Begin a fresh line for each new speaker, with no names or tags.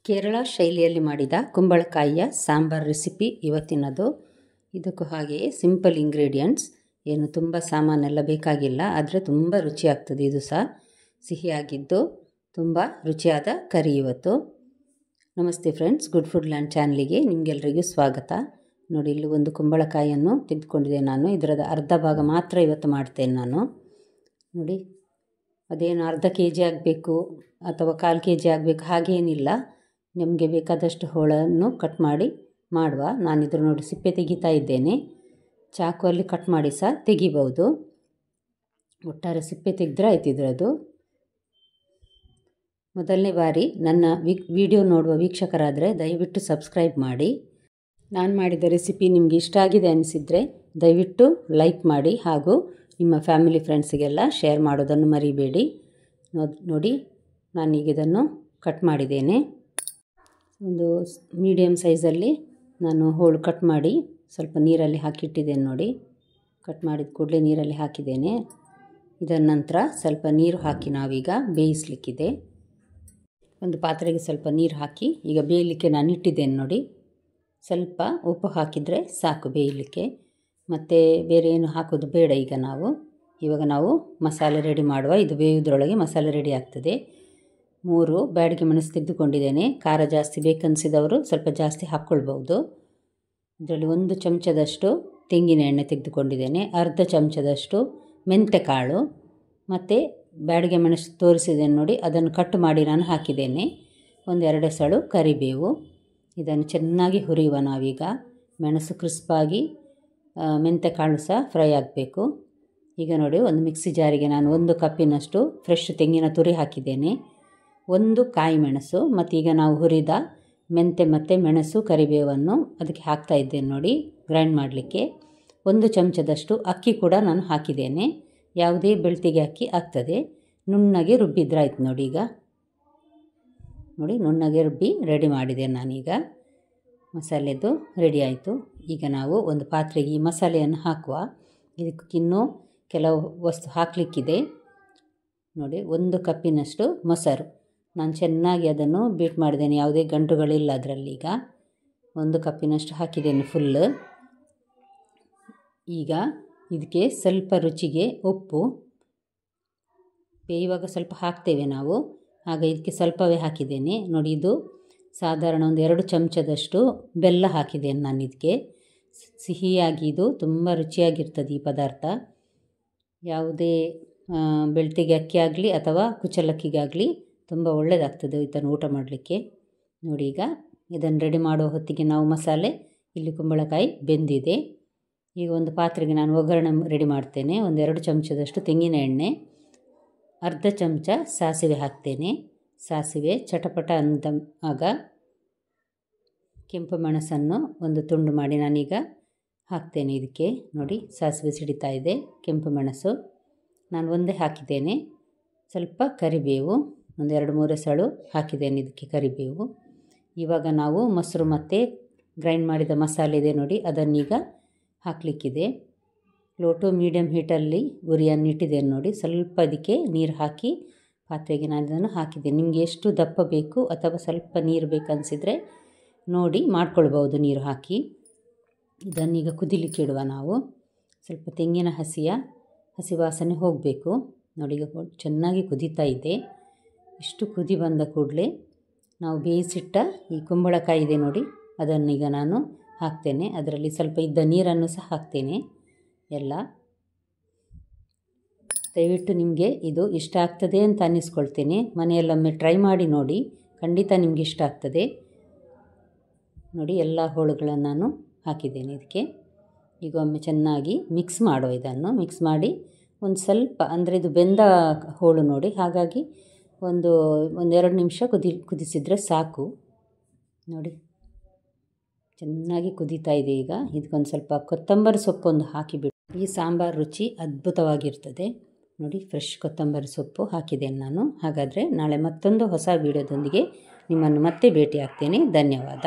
ಕೇರಳ ಶೈಲಿಯಲ್ಲಿ ಮಾಡಿದ ಕುಂಬಳಕಾಯಿಯ ಸಾಂಬಾರ್ ರೆಸಿಪಿ ಇವತ್ತಿನದು. ಇದಕ್ಕೂ ಹಾಗೆಯೇ ಸಿಂಪಲ್ ಇಂಗ್ರೀಡಿಯೆಂಟ್ಸ್, ಏನು ತುಂಬ ಸಾಮಾನೆಲ್ಲ ಬೇಕಾಗಿಲ್ಲ, ಆದರೆ ತುಂಬ ರುಚಿಯಾಗ್ತದೆ. ಇದು ಸಹ ಸಿಹಿಯಾಗಿದ್ದು ತುಂಬ ರುಚಿಯಾದ ಕರಿ ಇವತ್ತು. ನಮಸ್ತೆ ಫ್ರೆಂಡ್ಸ್, ಗುಡ್ ಫುಡ್ ಲ್ಯಾಂಡ್ ಚಾನಲಿಗೆ ನಿಮಗೆಲ್ಲರಿಗೂ ಸ್ವಾಗತ. ನೋಡಿ, ಇಲ್ಲಿ ಒಂದು ಕುಂಬಳಕಾಯಿಯನ್ನು ತೆಗೆದುಕೊಂಡಿದ್ದೆ ನಾನು. ಇದರದ ಅರ್ಧ ಭಾಗ ಮಾತ್ರ ಇವತ್ತು ಮಾಡ್ತೇನೆ ನಾನು. ನೋಡಿ, ಅದೇನು ಅರ್ಧ ಕೆ.ಜಿ ಆಗಬೇಕು ಅಥವಾ 1/4 ಕೆ.ಜಿ ಆಗಬೇಕು ಹಾಗೇನಿಲ್ಲ, ನಿಮಗೆ ಬೇಕಾದಷ್ಟು ಹೋಳನ್ನು ಕಟ್ ಮಾಡಿ ಮಾಡುವ. ನಾನಿದ್ರ ನೋಡಿ ಸಿಪ್ಪೆ ತೆಗಿತಾ ಇದ್ದೇನೆ. ಚಾಕುವಲ್ಲಿ ಕಟ್ ಮಾಡಿ ಸಹ ತೆಗಿಬೋದು, ಒಟ್ಟಾರೆ ಸಿಪ್ಪೆ ತೆಗೆದ್ರೆ ಆಯ್ತು ಇದರದು. ಮೊದಲನೇ ಬಾರಿ ನನ್ನ ವಿಡಿಯೋ ನೋಡುವ ವೀಕ್ಷಕರಾದರೆ ದಯವಿಟ್ಟು ಸಬ್ಸ್ಕ್ರೈಬ್ ಮಾಡಿ. ನಾನು ಮಾಡಿದ ರೆಸಿಪಿ ನಿಮಗೆ ಇಷ್ಟ ಆಗಿದೆ ಅನಿಸಿದರೆ ದಯವಿಟ್ಟು ಲೈಕ್ ಮಾಡಿ, ಹಾಗೂ ನಿಮ್ಮ ಫ್ಯಾಮಿಲಿ ಫ್ರೆಂಡ್ಸಿಗೆಲ್ಲ ಶೇರ್ ಮಾಡೋದನ್ನು ಮರಿಬೇಡಿ. ನೋಡಿ, ನಾನೀಗ ಇದನ್ನು ಕಟ್ ಮಾಡಿದ್ದೇನೆ. ಒಂದು ಮೀಡಿಯಮ್ ಸೈಜಲ್ಲಿ ನಾನು ಹೋಳು ಕಟ್ ಮಾಡಿ ಸ್ವಲ್ಪ ನೀರಲ್ಲಿ ಹಾಕಿಟ್ಟಿದ್ದೇನೆ. ನೋಡಿ, ಕಟ್ ಮಾಡಿದ ಕೂಡಲೇ ನೀರಲ್ಲಿ ಹಾಕಿದ್ದೇನೆ. ಇದರ ನಂತರ ಸ್ವಲ್ಪ ನೀರು ಹಾಕಿ ನಾವೀಗ ಬೇಯಿಸಲಿಕ್ಕಿದೆ. ಒಂದು ಪಾತ್ರೆಗೆ ಸ್ವಲ್ಪ ನೀರು ಹಾಕಿ ಈಗ ಬೇಯಲಿಕ್ಕೆ ನಾನು ಇಟ್ಟಿದ್ದೇನೆ. ನೋಡಿ, ಸ್ವಲ್ಪ ಉಪ್ಪು ಹಾಕಿದರೆ ಸಾಕು ಬೇಯಲಿಕ್ಕೆ, ಮತ್ತು ಬೇರೆ ಏನು ಹಾಕೋದು ಬೇಡ. ಇವಾಗ ನಾವು ಮಸಾಲೆ ರೆಡಿ ಮಾಡುವ. ಇದು ಬೇಯುವುದರೊಳಗೆ ಮಸಾಲೆ ರೆಡಿ ಆಗ್ತದೆ. 3 ಬ್ಯಾಡಗಿ ಮೆಣಸು ತೆಗೆದುಕೊಂಡಿದ್ದೇನೆ. ಖಾರ ಜಾಸ್ತಿ ಬೇಕನ್ನಿಸಿದವರು ಸ್ವಲ್ಪ ಜಾಸ್ತಿ ಹಾಕ್ಕೊಳ್ಬೋದು. ಇದರಲ್ಲಿ 1 ಚಮಚದಷ್ಟು ತೆಂಗಿನ ಎಣ್ಣೆ ತೆಗೆದುಕೊಂಡಿದ್ದೇನೆ. ಅರ್ಧ ಚಮಚದಷ್ಟು ಮೆಂತೆಕಾಳು ಮತ್ತು ಬ್ಯಾಡಗಿ ಮೆಣಸು ತೋರಿಸಿದ್ದೇನೆ ನೋಡಿ, ಅದನ್ನು ಕಟ್ ಮಾಡಿ ನಾನು ಹಾಕಿದ್ದೇನೆ. 1-2 ಎಸಳು ಕರಿಬೇವು. ಇದನ್ನು ಚೆನ್ನಾಗಿ ಹುರಿಯುವ ನಾವೀಗ. ಮೆಣಸು ಕ್ರಿಸ್ಪಾಗಿ, ಮೆಂತೆಕಾಳು ಸಹ ಫ್ರೈ ಆಗಬೇಕು. ಈಗ ನೋಡಿ, ಒಂದು ಮಿಕ್ಸಿ ಜಾರಿಗೆ ನಾನು 1 ಕಪ್ಪಿನಷ್ಟು ಫ್ರೆಶ್ ತೆಂಗಿನ ತುರಿ ಹಾಕಿದ್ದೇನೆ, 1 ಕಾಯಿ ಮೆಣಸು, ಮತ್ತು ಈಗ ನಾವು ಹುರಿದ ಮೆಂತೆ ಮತ್ತು ಮೆಣಸು ಕರಿಬೇವನ್ನು ಅದಕ್ಕೆ ಹಾಕ್ತಾ ಇದ್ದೇನೆ. ನೋಡಿ, ಗ್ರೈಂಡ್ ಮಾಡಲಿಕ್ಕೆ 1 ಚಮಚದಷ್ಟು ಅಕ್ಕಿ ಕೂಡ ನಾನು ಹಾಕಿದ್ದೇನೆ. ಯಾವುದೇ ಬೆಳ್ತಿಗೆ ಅಕ್ಕಿ ಆಗ್ತದೆ. ನುಣ್ಣಗೆ ರುಬ್ಬಿದ್ರಾಯ್ತು. ನೋಡಿ, ಈಗ ನೋಡಿ ನುಣ್ಣಗೆ ರುಬ್ಬಿ ರೆಡಿ ಮಾಡಿದ್ದೇನೆ ನಾನೀಗ. ಮಸಾಲೆದು ರೆಡಿ ಆಯಿತು. ಈಗ ನಾವು ಒಂದು ಪಾತ್ರೆಗೆ ಈ ಮಸಾಲೆಯನ್ನು ಹಾಕುವ. ಇದಕ್ಕಿನ್ನೂ ಕೆಲವು ವಸ್ತು ಹಾಕಲಿಕ್ಕಿದೆ. ನೋಡಿ, 1 ಕಪ್ಪಿನಷ್ಟು ಮೊಸರು ನಾನು ಚೆನ್ನಾಗಿ ಅದನ್ನು ಬೀಟ್ ಮಾಡಿದ್ದೇನೆ, ಯಾವುದೇ ಗಂಟುಗಳಿಲ್ಲ ಅದರಲ್ಲಿ. ಈಗ 1 ಕಪ್ಪಿನಷ್ಟು ಹಾಕಿದ್ದೇನೆ ಫುಲ್. ಈಗ ಇದಕ್ಕೆ ಸ್ವಲ್ಪ ರುಚಿಗೆ ಉಪ್ಪು, ಬೇಯುವಾಗ ಸ್ವಲ್ಪ ಹಾಕ್ತೇವೆ ನಾವು, ಆಗ ಇದಕ್ಕೆ ಸ್ವಲ್ಪವೇ ಹಾಕಿದ್ದೇನೆ. ನೋಡಿ, ಇದು ಸಾಧಾರಣ 1-2 ಚಮಚದಷ್ಟು ಬೆಲ್ಲ ಹಾಕಿದ್ದೇನೆ ನಾನು ಇದಕ್ಕೆ. ಸಿಹಿಯಾಗಿ ಇದು ತುಂಬ ರುಚಿಯಾಗಿರ್ತದೆ ಈ ಪದಾರ್ಥ. ಯಾವುದೇ ಬೆಳ್ತಿಗೆ ಅಕ್ಕಿ ಆಗಲಿ ಅಥವಾ ಕುಚ್ಚಲಕ್ಕಿಗಾಗಲಿ ತುಂಬ ಒಳ್ಳೆಯದಾಗ್ತದೆ ಇದನ್ನು ಊಟ ಮಾಡಲಿಕ್ಕೆ. ನೋಡಿ, ಈಗ ಇದನ್ನು ರೆಡಿ ಮಾಡುವ ಹೊತ್ತಿಗೆ ನಾವು ಮಸಾಲೆ, ಇಲ್ಲಿ ಕುಂಬಳಕಾಯಿ ಬೆಂದಿದೆ. ಈಗ ಒಂದು ಪಾತ್ರೆಗೆ ನಾನು ಒಗ್ಗರಣೆ ರೆಡಿ ಮಾಡ್ತೇನೆ. 1-2 ಚಮಚದಷ್ಟು ತೆಂಗಿನ ಎಣ್ಣೆ, ಅರ್ಧ ಚಮಚ ಸಾಸಿವೆ ಹಾಕ್ತೇನೆ. ಸಾಸಿವೆ ಚಟಪಟ ಅಂತ ಆಗ ಕೆಂಪು ಮೆಣಸನ್ನು 1 ತುಂಡು ಮಾಡಿ ನಾನೀಗ ಹಾಕ್ತೇನೆ ಇದಕ್ಕೆ. ನೋಡಿ, ಸಾಸಿವೆ ಸಿಡಿತಾ ಇದೆ. ಕೆಂಪು ಮೆಣಸು ನಾನು ಒಂದೇ ಹಾಕಿದ್ದೇನೆ. ಸ್ವಲ್ಪ ಕರಿಬೇವು 1-2-3 ಎಸಳು ಹಾಕಿದ್ದೇನೆ ಇದಕ್ಕೆ ಕರಿಬೇವು. ಇವಾಗ ನಾವು ಮೊಸರು ಮತ್ತು ಗ್ರೈಂಡ್ ಮಾಡಿದ ಮಸಾಲೆ ಇದೆ ನೋಡಿ, ಅದನ್ನೀಗ ಹಾಕಲಿಕ್ಕಿದೆ. ಲೋ ಟು ಮೀಡಿಯಮ್ ಹೀಟಲ್ಲಿ ಉರಿಯನ್ನು ಇಟ್ಟಿದ್ದೇನೆ. ನೋಡಿ, ಸ್ವಲ್ಪ ಅದಕ್ಕೆ ನೀರು ಹಾಕಿ ಪಾತ್ರೆಗೆ ನಾನು ಇದನ್ನು ಹಾಕಿದ್ದೇನೆ. ನಿಮಗೆ ಎಷ್ಟು ದಪ್ಪ ಬೇಕು ಅಥವಾ ಸ್ವಲ್ಪ ನೀರು ಬೇಕನ್ನಿಸಿದರೆ ನೋಡಿ ಮಾಡ್ಕೊಳ್ಬೋದು ನೀರು ಹಾಕಿ. ಇದನ್ನೀಗ ಕುದಿಲಿಕ್ಕೆ ಇಡುವ ನಾವು. ಸ್ವಲ್ಪ ತೆಂಗಿನ ಹಸಿ ವಾಸನೆ ಹೋಗಬೇಕು. ನೋಡಿ, ಈಗ ಚೆನ್ನಾಗಿ ಕುದೀತಾ ಇದೆ. ಇಷ್ಟು ಕುದಿ ಬಂದ ಕೂಡಲೇ ನಾವು ಬೇಯಿಸಿಟ್ಟ ಈ ಕುಂಬಳಕಾಯಿ ಇದೆ ನೋಡಿ, ಅದನ್ನೀಗ ನಾನು ಹಾಕ್ತೇನೆ. ಅದರಲ್ಲಿ ಸ್ವಲ್ಪ ಇದ್ದ ನೀರನ್ನು ಸಹ ಹಾಕ್ತೇನೆ ಎಲ್ಲ. ದಯವಿಟ್ಟು ನಿಮಗೆ ಇದು ಇಷ್ಟ ಆಗ್ತದೆ ಅಂತ ಅನ್ನಿಸ್ಕೊಳ್ತೇನೆ. ಮನೆಯಲ್ಲೊಮ್ಮೆ ಟ್ರೈ ಮಾಡಿ ನೋಡಿ, ಖಂಡಿತ ನಿಮಗೆ ಇಷ್ಟ ಆಗ್ತದೆ. ನೋಡಿ, ಎಲ್ಲ ಹೋಳುಗಳನ್ನು ನಾನು ಹಾಕಿದ್ದೇನೆ ಇದಕ್ಕೆ. ಈಗ ಒಮ್ಮೆ ಚೆನ್ನಾಗಿ ಮಿಕ್ಸ್ ಮಾಡೋ. ಇದನ್ನು ಮಿಕ್ಸ್ ಮಾಡಿ ಒಂದು ಸ್ವಲ್ಪ, ಅಂದರೆ ಇದು ಬೆಂದ ಹೋಳು ನೋಡಿ, ಹಾಗಾಗಿ 1-2 ನಿಮಿಷ ಕುದಿಸಿದರೆ ಸಾಕು. ನೋಡಿ, ಚೆನ್ನಾಗಿ ಕುದೀತಾ ಇದೆ. ಈಗ ಇದಕ್ಕೊಂದು ಸ್ವಲ್ಪ ಕೊತ್ತಂಬರಿ ಸೊಪ್ಪೊಂದು ಹಾಕಿಬಿಟ್ಟು ಈ ಸಾಂಬಾರು ರುಚಿ ಅದ್ಭುತವಾಗಿರ್ತದೆ. ನೋಡಿ, ಫ್ರೆಶ್ ಕೊತ್ತಂಬರಿ ಸೊಪ್ಪು ಹಾಕಿದ್ದೇನೆ ನಾನು. ಹಾಗಾದರೆ ನಾಳೆ ಮತ್ತೊಂದು ಹೊಸ ವೀಡಿಯೋದೊಂದಿಗೆ ನಿಮ್ಮನ್ನು ಮತ್ತೆ ಭೇಟಿ ಆಗ್ತೇನೆ. ಧನ್ಯವಾದ.